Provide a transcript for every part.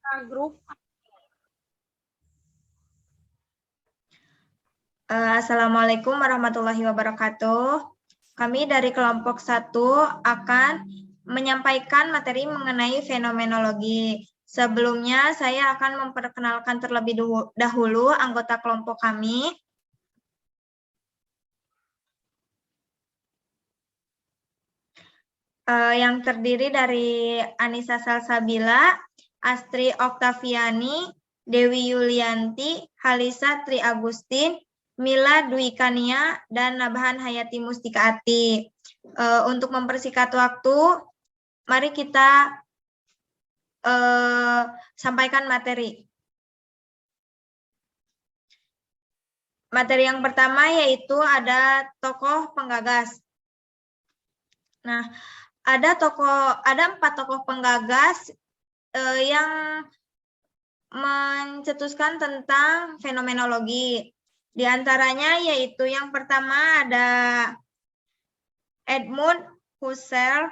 grup. Assalamualaikum warahmatullahi wabarakatuh. Kami dari kelompok 1 akan menyampaikan materi mengenai fenomenologi. Sebelumnya saya akan memperkenalkan terlebih dahulu anggota kelompok kami. Yang terdiri dari Anissa Salsabila, Astri Oktaviani, Dewi Yulianti, Halisa Tri Agustin, Mila Dwi Kania, dan Nabahan Hayati Mustika Ati. Untuk mempersingkat waktu, mari kita sampaikan materi. Materi yang pertama yaitu ada tokoh penggagas. Nah, ada 4 tokoh penggagas yang mencetuskan tentang fenomenologi. Di antaranya yaitu yang pertama ada Edmund Husserl.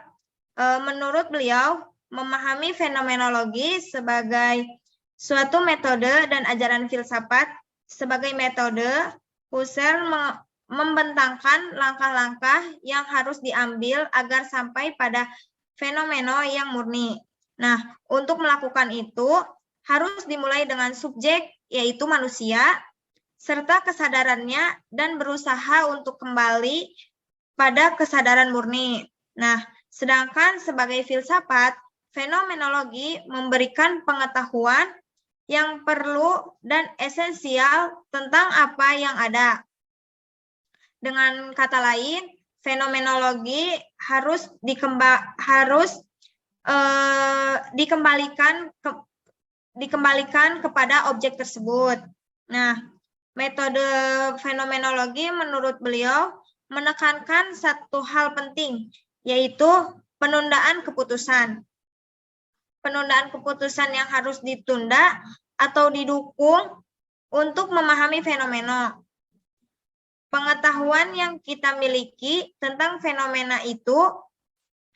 Menurut beliau, memahami fenomenologi sebagai suatu metode dan ajaran filsafat. Sebagai metode, Husserl membentangkan langkah-langkah yang harus diambil agar sampai pada fenomena yang murni. Nah, untuk melakukan itu harus dimulai dengan subjek, yaitu manusia, serta kesadarannya dan berusaha untuk kembali pada kesadaran murni. Nah, sedangkan sebagai filsafat, fenomenologi memberikan pengetahuan yang perlu dan esensial tentang apa yang ada. Dengan kata lain, fenomenologi harus dikembalikan kepada objek tersebut. Nah, metode fenomenologi menurut beliau menekankan satu hal penting, yaitu penundaan keputusan. Penundaan keputusan yang harus ditunda atau didukung untuk memahami fenomena. Pengetahuan yang kita miliki tentang fenomena itu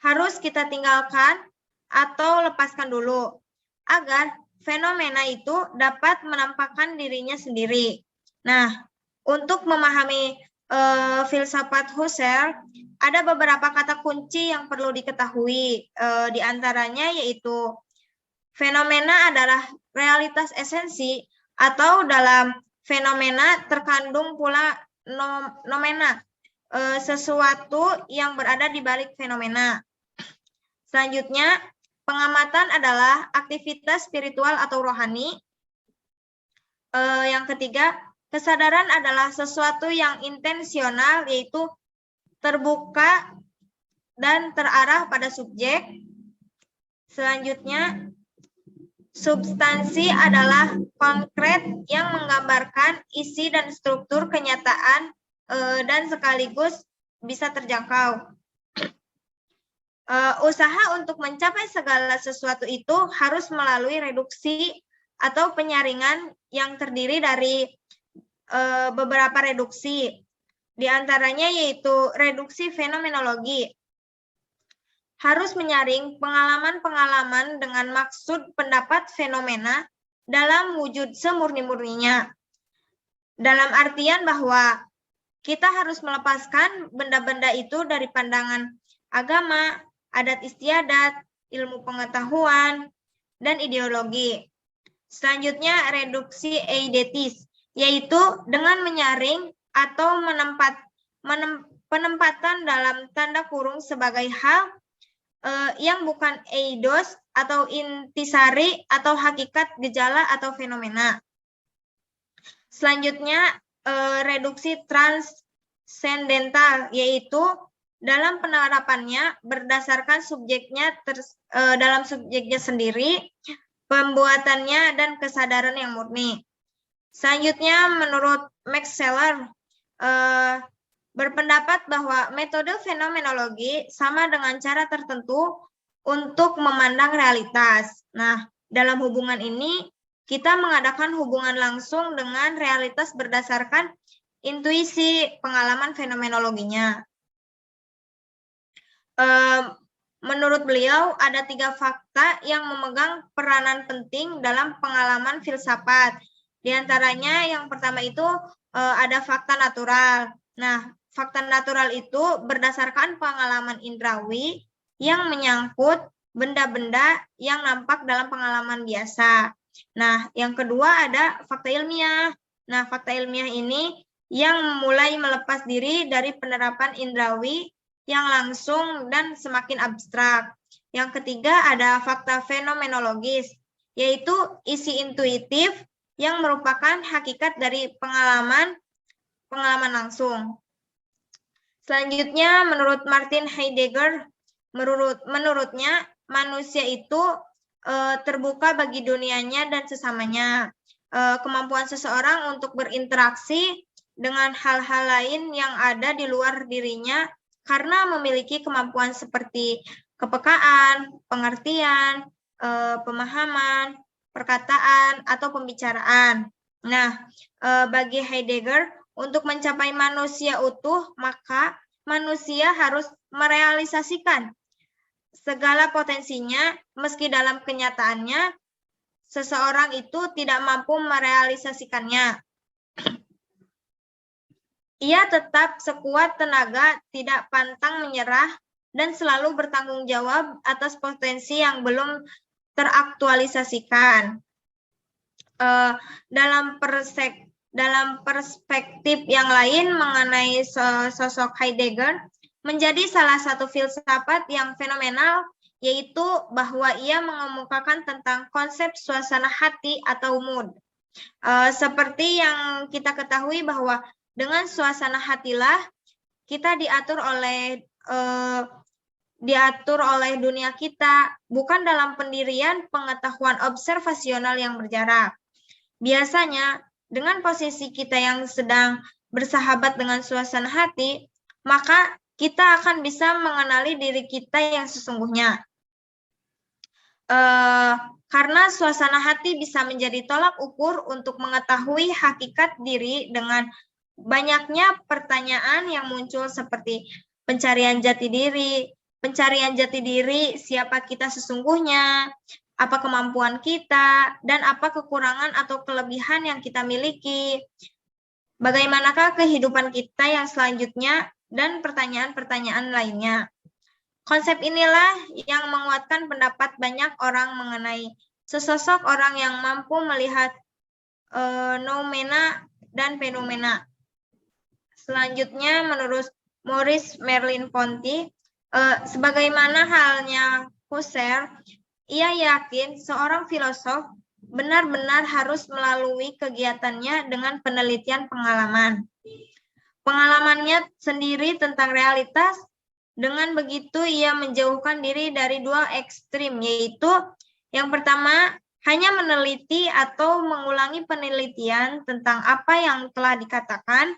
harus kita tinggalkan atau lepaskan dulu, agar fenomena itu dapat menampakkan dirinya sendiri. Nah, untuk memahami filsafat Husserl, ada beberapa kata kunci yang perlu diketahui. Di antaranya yaitu fenomena adalah realitas esensi, atau dalam fenomena terkandung pula nomena, sesuatu yang berada di balik fenomena. Selanjutnya, pengamatan adalah aktivitas spiritual atau rohani. Yang ketiga, kesadaran adalah sesuatu yang intensional, yaitu terbuka dan terarah pada subjek. Selanjutnya, substansi adalah konkret yang menggambarkan isi dan struktur kenyataan dan sekaligus bisa terjangkau. Usaha untuk mencapai segala sesuatu itu harus melalui reduksi atau penyaringan yang terdiri dari beberapa reduksi. Di antaranya yaitu reduksi fenomenologi. Harus menyaring pengalaman-pengalaman dengan maksud pendapat fenomena dalam wujud semurni-murninya. Dalam artian bahwa kita harus melepaskan benda-benda itu dari pandangan agama, adat istiadat, ilmu pengetahuan, dan ideologi. Selanjutnya, reduksi eidetis, yaitu dengan menyaring atau penempatan dalam tanda kurung sebagai hal yang bukan eidos atau intisari atau hakikat gejala atau fenomena. Selanjutnya, reduksi transendental, yaitu dalam penerapannya berdasarkan subjeknya dalam subjeknya sendiri, pembuatannya dan kesadaran yang murni. Selanjutnya, menurut Max Scheler, berpendapat bahwa metode fenomenologi sama dengan cara tertentu untuk memandang realitas. Nah, dalam hubungan ini, kita mengadakan hubungan langsung dengan realitas berdasarkan intuisi pengalaman fenomenologinya. menurut beliau ada 3 fakta yang memegang peranan penting dalam pengalaman filsafat. Di antaranya yang pertama itu ada fakta natural. Nah, fakta natural itu berdasarkan pengalaman indrawi yang menyangkut benda-benda yang nampak dalam pengalaman biasa. Nah, yang kedua ada fakta ilmiah. Nah, fakta ilmiah ini yang mulai melepas diri dari penerapan indrawi yang langsung dan semakin abstrak. Yang ketiga ada fakta fenomenologis, yaitu isi intuitif yang merupakan hakikat dari pengalaman langsung. Selanjutnya, menurut Martin Heidegger, menurutnya manusia itu terbuka bagi dunianya dan sesamanya. Kemampuan seseorang untuk berinteraksi dengan hal-hal lain yang ada di luar dirinya karena memiliki kemampuan seperti kepekaan, pengertian, pemahaman, perkataan, atau pembicaraan. Nah, bagi Heidegger, untuk mencapai manusia utuh, maka manusia harus merealisasikan segala potensinya, meski dalam kenyataannya seseorang itu tidak mampu merealisasikannya. Ia tetap sekuat tenaga, tidak pantang menyerah, dan selalu bertanggung jawab atas potensi yang belum teraktualisasikan. Dalam perspektif yang lain mengenai sosok Heidegger, menjadi salah satu filsafat yang fenomenal, yaitu bahwa ia mengemukakan tentang konsep suasana hati atau mood. Seperti yang kita ketahui bahwa dengan suasana hatilah kita diatur oleh dunia kita, bukan dalam pendirian pengetahuan observasional yang berjarak. Biasanya, dengan posisi kita yang sedang bersahabat dengan suasana hati, maka kita akan bisa mengenali diri kita yang sesungguhnya. Karena suasana hati bisa menjadi tolak ukur untuk mengetahui hakikat diri dengan banyaknya pertanyaan yang muncul seperti pencarian jati diri, siapa kita sesungguhnya, apa kemampuan kita, dan apa kekurangan atau kelebihan yang kita miliki, bagaimanakah kehidupan kita yang selanjutnya, dan pertanyaan-pertanyaan lainnya. Konsep inilah yang menguatkan pendapat banyak orang mengenai sesosok orang yang mampu melihat noumena dan fenomena. Selanjutnya, menurut Maurice Merleau-Ponty, sebagaimana halnya Husserl, ia yakin seorang filosof benar-benar harus melalui kegiatannya dengan penelitian pengalaman. Pengalamannya sendiri tentang realitas, dengan begitu ia menjauhkan diri dari dua ekstrim, yaitu yang pertama, hanya meneliti atau mengulangi penelitian tentang apa yang telah dikatakan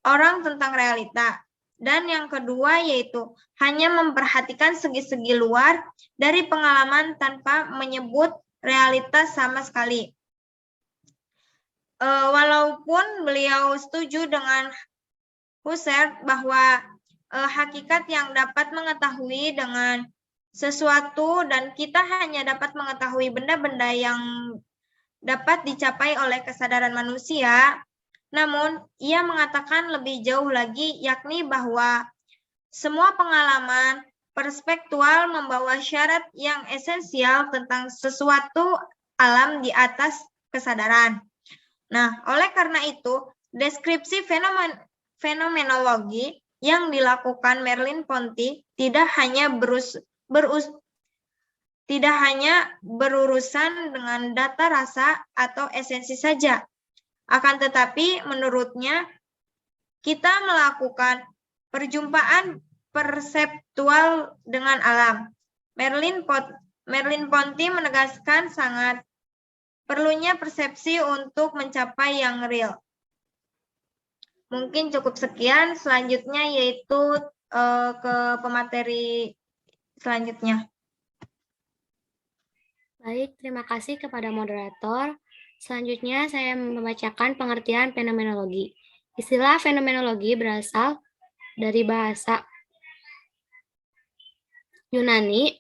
orang tentang realita. Dan yang kedua yaitu hanya memperhatikan segi-segi luar dari pengalaman tanpa menyebut realitas sama sekali. Walaupun beliau setuju dengan Husserl bahwa hakikat yang dapat mengetahui dengan sesuatu dan kita hanya dapat mengetahui benda-benda yang dapat dicapai oleh kesadaran manusia, namun, ia mengatakan lebih jauh lagi, yakni bahwa semua pengalaman perspektual membawa syarat yang esensial tentang sesuatu alam di atas kesadaran. Nah, oleh karena itu, deskripsi fenomenologi yang dilakukan Merleau-Ponty tidak hanya berurusan dengan data rasa atau esensi saja. Akan tetapi, menurutnya, kita melakukan perjumpaan perseptual dengan alam. Merleau-Ponty menegaskan sangat perlunya persepsi untuk mencapai yang real. Mungkin cukup sekian, selanjutnya yaitu ke pemateri selanjutnya. Baik, terima kasih kepada moderator. Selanjutnya, saya membacakan pengertian fenomenologi. Istilah fenomenologi berasal dari bahasa Yunani,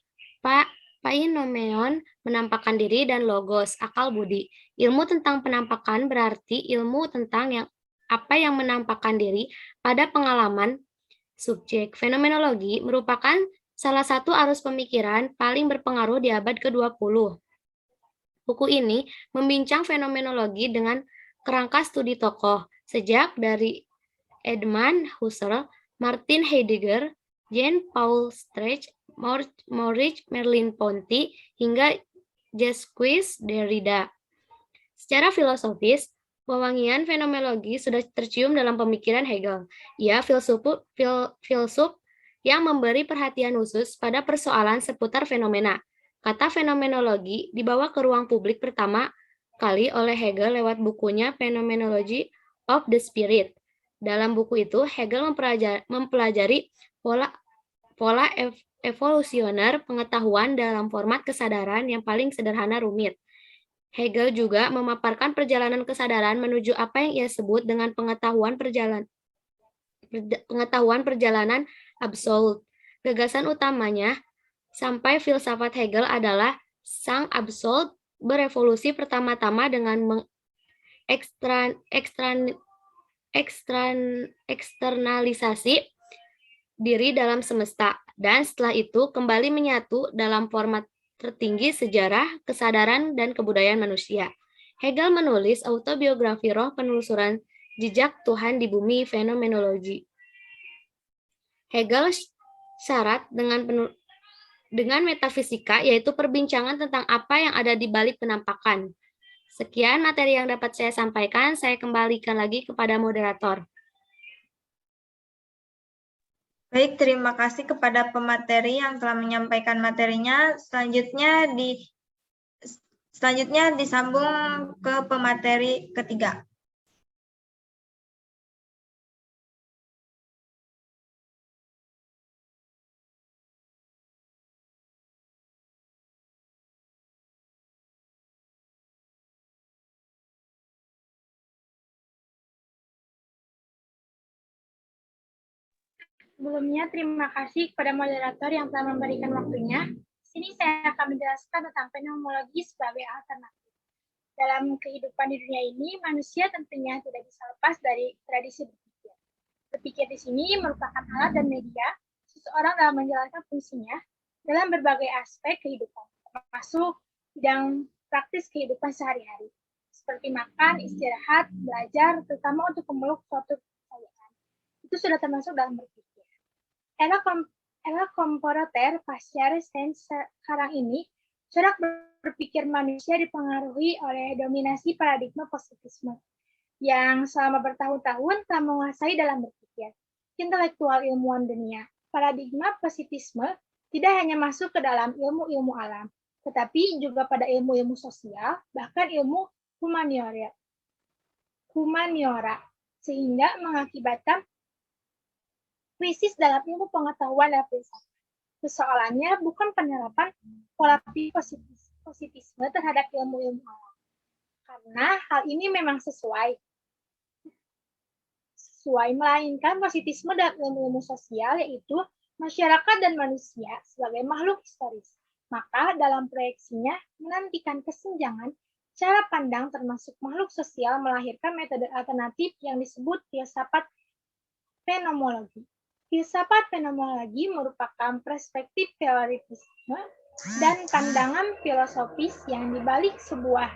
Painomaion menampakkan diri, dan logos, akal budi. Ilmu tentang penampakan berarti ilmu tentang apa yang menampakkan diri pada pengalaman subjek. Fenomenologi merupakan salah satu arus pemikiran paling berpengaruh di abad ke-20. Buku ini membincang fenomenologi dengan kerangka studi tokoh, sejak dari Edmund Husserl, Martin Heidegger, Jean-Paul Sartre, Maurice Merleau-Ponty, hingga Jacques Derrida. Secara filosofis, wewangian fenomenologi sudah tercium dalam pemikiran Hegel. Ia filsuf yang memberi perhatian khusus pada persoalan seputar fenomena. Kata fenomenologi dibawa ke ruang publik pertama kali oleh Hegel lewat bukunya Phenomenology of the Spirit. Dalam buku itu, Hegel mempelajari pola evolusioner pengetahuan dalam format kesadaran yang paling sederhana rumit. Hegel juga memaparkan perjalanan kesadaran menuju apa yang ia sebut dengan pengetahuan perjalanan absolut. Gagasan utamanya sampai filsafat Hegel adalah sang absolut berevolusi pertama-tama dengan eksternalisasi diri dalam semesta, dan setelah itu kembali menyatu dalam format tertinggi sejarah, kesadaran, dan kebudayaan manusia. Hegel menulis autobiografi roh penelusuran jejak Tuhan di bumi fenomenologi. Hegel syarat dengan metafisika, yaitu perbincangan tentang apa yang ada di balik penampakan. Sekian materi yang dapat saya sampaikan, saya kembalikan lagi kepada moderator. Baik, terima kasih kepada pemateri yang telah menyampaikan materinya. Selanjutnya disambung ke pemateri ketiga. Sebelumnya, terima kasih kepada moderator yang telah memberikan waktunya. Di sini saya akan menjelaskan tentang fenomenologi sebagai alternatif. Dalam kehidupan di dunia ini, manusia tentunya tidak bisa lepas dari tradisi berpikir. Berpikir di sini merupakan alat dan media seseorang dalam menjalankan fungsinya dalam berbagai aspek kehidupan, termasuk bidang praktis kehidupan sehari-hari, seperti makan, istirahat, belajar, terutama untuk memeluk suatu kekayaan. Itu sudah termasuk dalam berpikir. Era komputer pasca Renaissance sekarang ini, cara berpikir manusia dipengaruhi oleh dominasi paradigma positivisme yang selama bertahun-tahun telah menguasai dalam berpikir intelektual ilmuwan dunia. Paradigma positivisme tidak hanya masuk ke dalam ilmu-ilmu alam, tetapi juga pada ilmu-ilmu sosial, bahkan ilmu humaniora, sehingga mengakibatkan krisis dalam ilmu pengetahuan dan filsafat. Persoalannya bukan penerapan pola positivisme terhadap ilmu-ilmu alam, karena hal ini memang sesuai, melainkan positivisme dalam ilmu-ilmu sosial, yaitu masyarakat dan manusia sebagai makhluk historis. Maka dalam proyeksinya menantikan kesenjangan cara pandang termasuk makhluk sosial melahirkan metode alternatif yang disebut filsafat fenomenologi. Filsafat fenomenologi merupakan perspektif teoritisme dan pandangan filosofis yang dibalik sebuah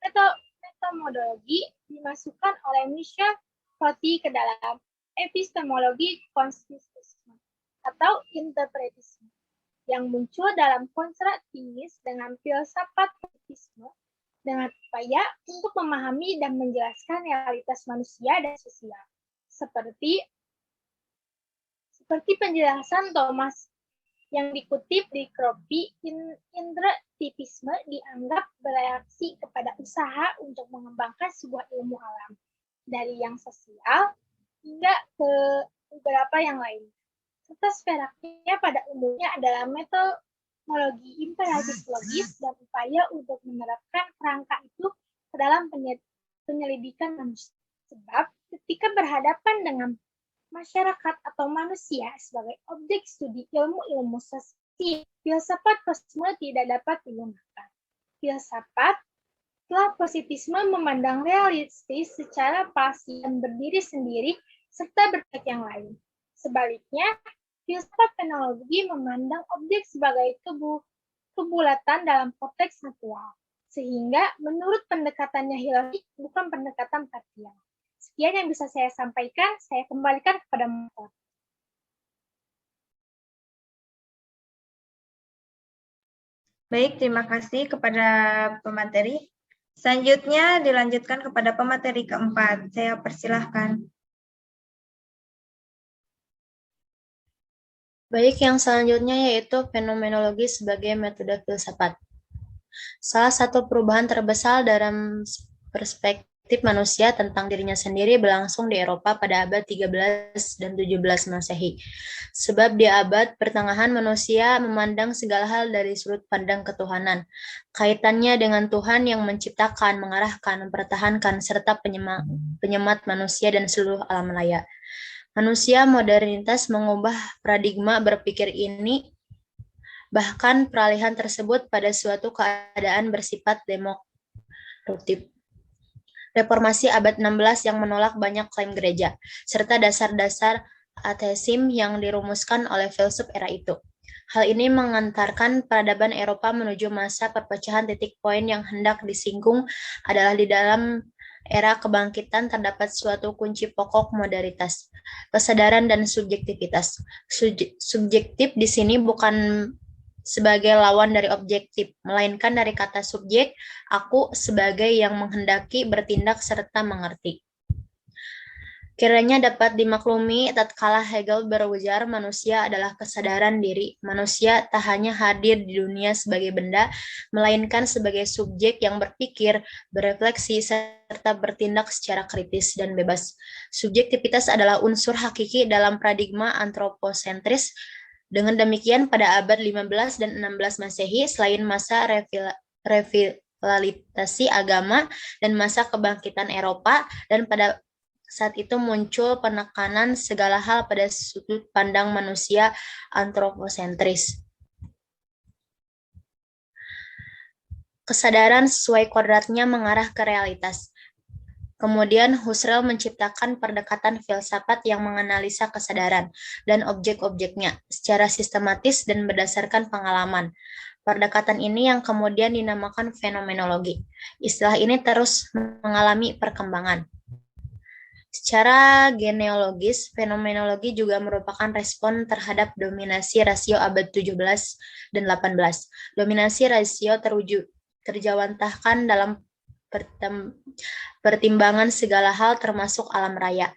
metodologi dimasukkan oleh Michel Foucault ke dalam epistemologi konsistensisme atau interpretisme yang muncul dalam kontrastis dengan filsafat positivisme dengan upaya untuk memahami dan menjelaskan realitas manusia dan sosial, seperti penjelasan Thomas yang dikutip di Kropi, interpretisme dianggap bereaksi kepada usaha untuk mengembangkan sebuah ilmu alam, dari yang sosial hingga ke beberapa yang lain. Serta speraknya pada umumnya adalah metodologi imperatif logis dan upaya untuk menerapkan kerangka itu ke dalam penyelidikan manusia. Sebab ketika berhadapan dengan masyarakat atau manusia sebagai objek studi ilmu-ilmu sosial prinsip, filsafat kosmo tidak dapat digunakan. Filsafat telah positisme memandang realistis secara pasti dan berdiri sendiri serta berkait yang lain. Sebaliknya, filsafat fenologi memandang objek sebagai kebulatan dalam konteks natural, sehingga menurut pendekatannya hilafik bukan pendekatan parsial. Sekian yang bisa saya sampaikan, saya kembalikan kepada moderator. Baik, terima kasih kepada pemateri. Selanjutnya dilanjutkan kepada pemateri keempat. Saya persilahkan. Baik, yang selanjutnya yaitu fenomenologi sebagai metode filsafat. Salah satu perubahan terbesar dalam perspektif manusia tentang dirinya sendiri berlangsung di Eropa pada abad 13 dan 17 Masehi. Sebab di abad pertengahan manusia memandang segala hal dari sudut pandang ketuhanan. Kaitannya dengan Tuhan yang menciptakan, mengarahkan, mempertahankan, serta penyemat manusia dan seluruh alam raya. Manusia modernitas mengubah paradigma berpikir ini, bahkan peralihan tersebut pada suatu keadaan bersifat demokratif. Reformasi abad 16 yang menolak banyak klaim gereja, serta dasar-dasar ateisme yang dirumuskan oleh filsuf era itu. Hal ini mengantarkan peradaban Eropa menuju masa perpecahan. Titik poin yang hendak disinggung adalah di dalam era kebangkitan terdapat suatu kunci pokok modernitas, kesadaran dan subjektivitas. Subjektif di sini bukan sebagai lawan dari objektif, melainkan dari kata subjek, aku sebagai yang menghendaki, bertindak, serta mengerti. Kiranya dapat dimaklumi tatkala Hegel berujar manusia adalah kesadaran diri. Manusia tak hanya hadir di dunia sebagai benda, melainkan sebagai subjek yang berpikir, berefleksi, serta bertindak secara kritis dan bebas. Subjektivitas adalah unsur hakiki dalam paradigma antroposentris. Dengan demikian, pada abad 15 dan 16 Masehi, selain masa revitalisasi agama dan masa kebangkitan Eropa, dan pada saat itu muncul penekanan segala hal pada sudut pandang manusia antroposentris. Kesadaran sesuai kodratnya mengarah ke realitas. Kemudian Husserl menciptakan pendekatan filsafat yang menganalisa kesadaran dan objek-objeknya secara sistematis dan berdasarkan pengalaman. Pendekatan ini yang kemudian dinamakan fenomenologi. Istilah ini terus mengalami perkembangan. Secara genealogis, fenomenologi juga merupakan respon terhadap dominasi rasio abad 17 dan 18. Dominasi rasio terjawantahkan dalam pertimbangan segala hal termasuk alam raya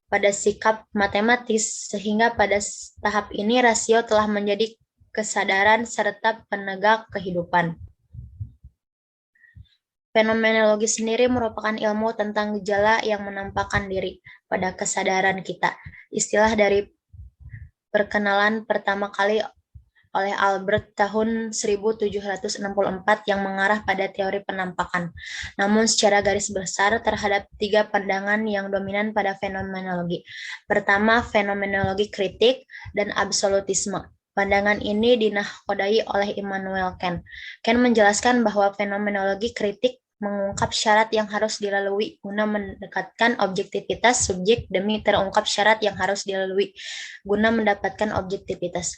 pada sikap matematis, sehingga pada tahap ini rasio telah menjadi kesadaran serta penegak kehidupan. Fenomenologi sendiri merupakan ilmu tentang gejala yang menampakkan diri pada kesadaran kita. Istilah dari perkenalan pertama kali oleh Albert tahun 1764 yang mengarah pada teori penampakan. Namun secara garis besar terhadap 3 pandangan yang dominan pada fenomenologi. Pertama, fenomenologi kritik dan absolutisme. Pandangan ini dinahkodai oleh Immanuel Kant. Kant menjelaskan bahwa fenomenologi kritik mengungkap syarat yang harus dilalui guna mendekatkan objektivitas subjek demi terungkap syarat yang harus dilalui guna mendapatkan objektivitas.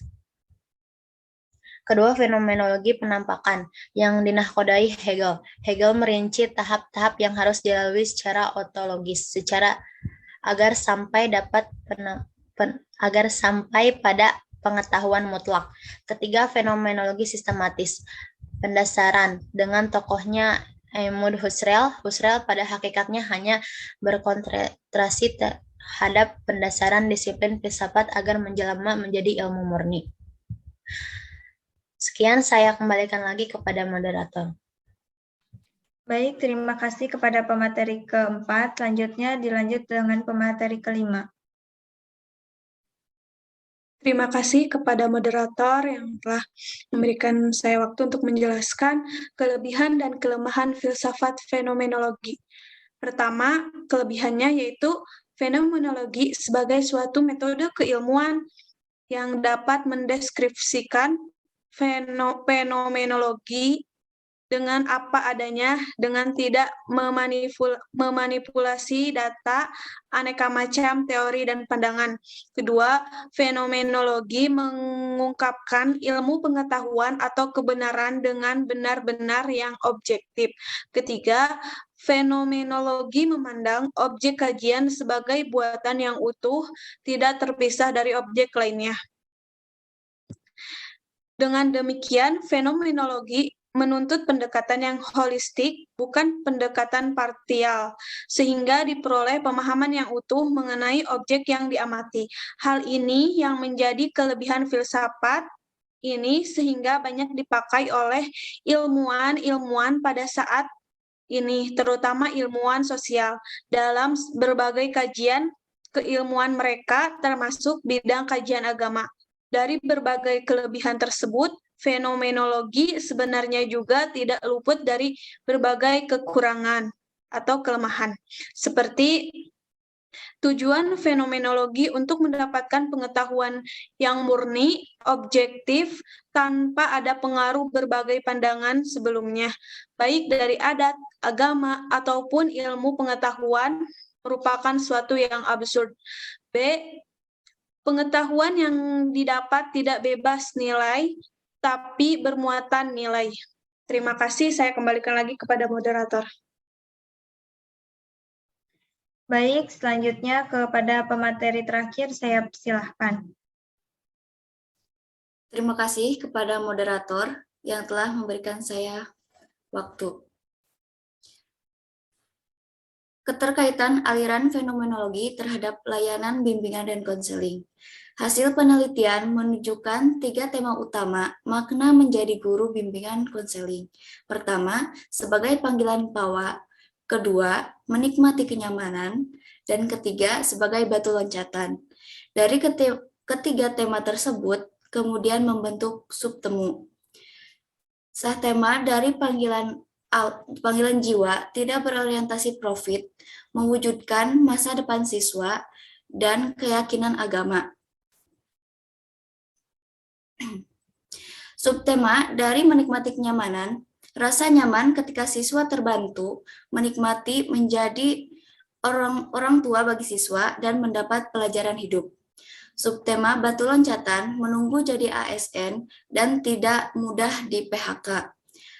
Kedua, fenomenologi penampakan yang dinahkodai Hegel. Hegel merinci tahap-tahap yang harus dilalui secara ontologis, agar sampai pada pengetahuan mutlak. Ketiga, fenomenologi sistematis. Pendasaran dengan tokohnya Edmund Husserl. Husserl pada hakikatnya hanya berkonsentrasi terhadap pendasaran disiplin filsafat agar menjelma menjadi ilmu murni. Sekian, saya kembalikan lagi kepada moderator. Baik, terima kasih kepada pemateri keempat. Selanjutnya dilanjut dengan pemateri kelima. Terima kasih kepada moderator yang telah memberikan saya waktu untuk menjelaskan kelebihan dan kelemahan filsafat fenomenologi. Pertama, kelebihannya yaitu fenomenologi sebagai suatu metode keilmuan yang dapat mendeskripsikan fenomenologi dengan apa adanya, dengan tidak memanipulasi data, aneka macam teori dan pandangan. Kedua, fenomenologi mengungkapkan ilmu pengetahuan atau kebenaran dengan benar-benar yang objektif. Ketiga, fenomenologi memandang objek kajian sebagai buatan yang utuh, tidak terpisah dari objek lainnya. Dengan demikian, fenomenologi menuntut pendekatan yang holistik, bukan pendekatan parsial, sehingga diperoleh pemahaman yang utuh mengenai objek yang diamati. Hal ini yang menjadi kelebihan filsafat ini sehingga banyak dipakai oleh ilmuwan-ilmuwan pada saat ini, terutama ilmuwan sosial, dalam berbagai kajian keilmuan mereka, termasuk bidang kajian agama. Dari berbagai kelebihan tersebut, fenomenologi sebenarnya juga tidak luput dari berbagai kekurangan atau kelemahan. Seperti tujuan fenomenologi untuk mendapatkan pengetahuan yang murni, objektif, tanpa ada pengaruh berbagai pandangan sebelumnya, baik dari adat, agama, ataupun ilmu pengetahuan, merupakan suatu yang absurd. B. Pengetahuan yang didapat tidak bebas nilai, tapi bermuatan nilai. Terima kasih, saya kembalikan lagi kepada moderator. Baik, selanjutnya kepada pemateri terakhir, saya silahkan. Terima kasih kepada moderator yang telah memberikan saya waktu. Keterkaitan aliran fenomenologi terhadap layanan bimbingan dan konseling. Hasil penelitian menunjukkan 3 tema utama makna menjadi guru bimbingan konseling. Pertama, sebagai panggilan pawa. Kedua, menikmati kenyamanan. Dan ketiga, sebagai batu loncatan. Dari ketiga tema tersebut, kemudian membentuk subtemu. Sahtema dari panggilan jiwa tidak berorientasi profit, mewujudkan masa depan siswa, dan keyakinan agama. Subtema dari menikmati kenyamanan, rasa nyaman ketika siswa terbantu, menikmati menjadi orang tua bagi siswa, dan mendapat pelajaran hidup. Subtema batu loncatan, menunggu jadi ASN, dan tidak mudah di PHK.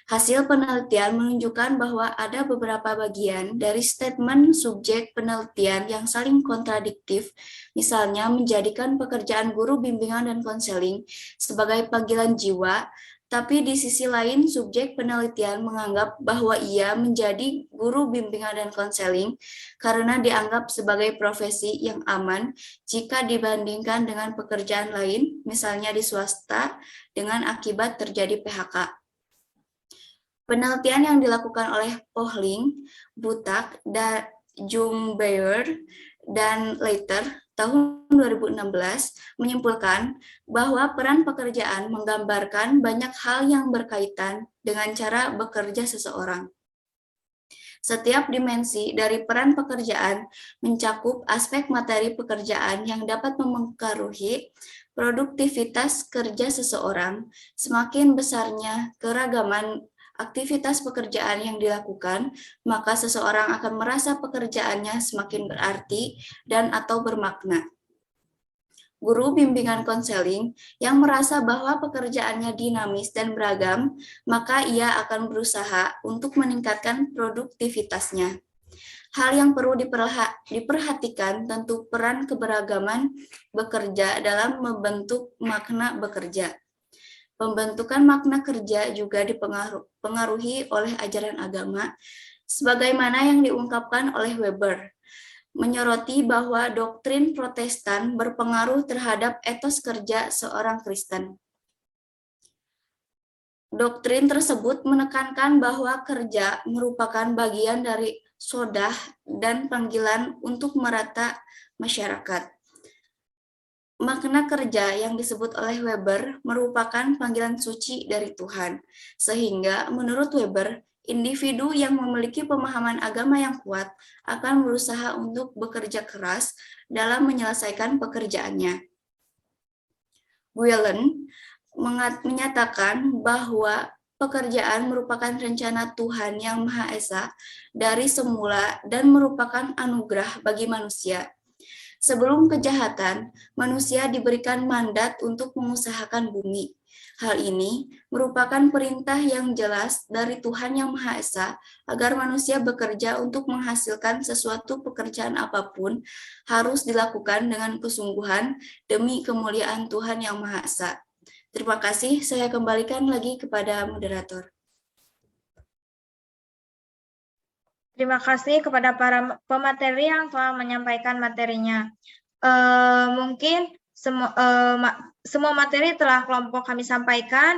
Hasil penelitian menunjukkan bahwa ada beberapa bagian dari statement subjek penelitian yang saling kontradiktif, misalnya menjadikan pekerjaan guru bimbingan dan konseling sebagai panggilan jiwa, tapi di sisi lain subjek penelitian menganggap bahwa ia menjadi guru bimbingan dan konseling karena dianggap sebagai profesi yang aman jika dibandingkan dengan pekerjaan lain, misalnya di swasta, dengan akibat terjadi PHK. Penelitian yang dilakukan oleh Pohling, Butak, dan Jungbeyer, dan Leiter tahun 2016 menyimpulkan bahwa peran pekerjaan menggambarkan banyak hal yang berkaitan dengan cara bekerja seseorang. Setiap dimensi dari peran pekerjaan mencakup aspek materi pekerjaan yang dapat mempengaruhi produktivitas kerja seseorang. Semakin besarnya keragaman aktivitas pekerjaan yang dilakukan, maka seseorang akan merasa pekerjaannya semakin berarti dan atau bermakna. Guru bimbingan konseling yang merasa bahwa pekerjaannya dinamis dan beragam, maka ia akan berusaha untuk meningkatkan produktivitasnya. Hal yang perlu diperhatikan tentu peran keberagaman bekerja dalam membentuk makna bekerja. Pembentukan makna kerja juga dipengaruhi oleh ajaran agama, sebagaimana yang diungkapkan oleh Weber, menyoroti bahwa doktrin Protestan berpengaruh terhadap etos kerja seorang Kristen. Doktrin tersebut menekankan bahwa kerja merupakan bagian dari sodah dan panggilan untuk merata masyarakat. Makna kerja yang disebut oleh Weber merupakan panggilan suci dari Tuhan, sehingga menurut Weber, individu yang memiliki pemahaman agama yang kuat akan berusaha untuk bekerja keras dalam menyelesaikan pekerjaannya. Guelen menyatakan bahwa pekerjaan merupakan rencana Tuhan Yang Maha Esa dari semula dan merupakan anugerah bagi manusia. Sebelum kejahatan, manusia diberikan mandat untuk mengusahakan bumi. Hal ini merupakan perintah yang jelas dari Tuhan Yang Maha Esa agar manusia bekerja untuk menghasilkan sesuatu pekerjaan apapun harus dilakukan dengan kesungguhan demi kemuliaan Tuhan Yang Maha Esa. Terima kasih, saya kembalikan lagi kepada moderator. Terima kasih kepada para pemateri yang telah menyampaikan materinya. Mungkin semua materi telah kelompok kami sampaikan.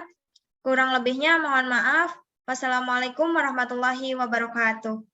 Kurang lebihnya mohon maaf. Wassalamualaikum warahmatullahi wabarakatuh.